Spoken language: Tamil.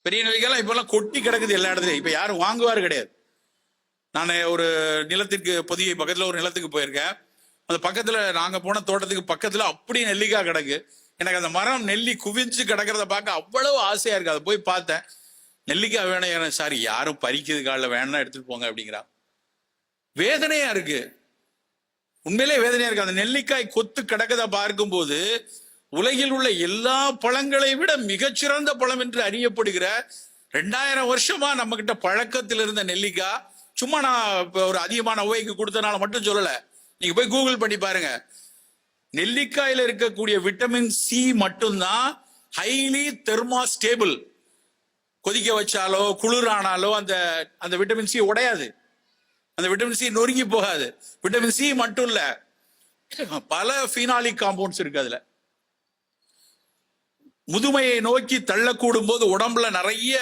பெரிய நெல்லிக்காய் இப்பெல்லாம் கொட்டி கிடக்குது எல்லா இடத்துலயும். இப்ப யாரும் வாங்குவாரு கிடையாது. நான் ஒரு நிலத்திற்கு பொதிகை பக்கத்துல ஒரு நிலத்துக்கு போயிருக்கேன். அந்த பக்கத்துல நாங்க போன தோட்டத்துக்கு பக்கத்துல அப்படி நெல்லிக்காய் கிடக்கு. எனக்கு அந்த மரம் நெல்லி குவிஞ்சு கிடக்கிறத பார்க்க அவ்வளவு ஆசையா இருக்கு. அதை போய் பார்த்தேன். நெல்லிக்காய் வேணும் சார், யாரும் பறிக்கிறது காலில் வேணா எடுத்துட்டு போங்க அப்படிங்கிறா. வேதனையா இருக்கு, உண்மையிலே வேதனையா இருக்கு. அந்த நெல்லிக்காய் கொத்து கிடக்கத பார்க்கும்போது உலகில் உள்ள எல்லா பழங்களை விட மிகச்சிறந்த பழம் என்று அறியப்படுகிற 2000 வருஷமா நம்ம கிட்ட பழக்கத்தில் இருந்த நெல்லிக்காய், சும்மா நான் இப்ப ஒரு அதிகமான உவைக்கு கொடுத்தனால மட்டும் சொல்லல. நீங்க போய் கூகுள் பண்ணி பாருங்க. நெல்லிக்காயில இருக்கக்கூடிய விட்டமின் சி மட்டும்தான் ஹைலி தெர்மாஸ்டேபிள். கொதிக்க வச்சாலோ குளிரானாலோ அந்த அந்த விட்டமின் சி உடையாது, அந்த விட்டமின் சி நொறுங்கி போகாது. விட்டமின் சி மட்டும் இல்ல, பல பீனாலிக் காம்பவுண்ட்ஸ் இருக்கு அதுல. முதுமையை நோக்கி தள்ளக்கூடும் போது உடம்புல நிறைய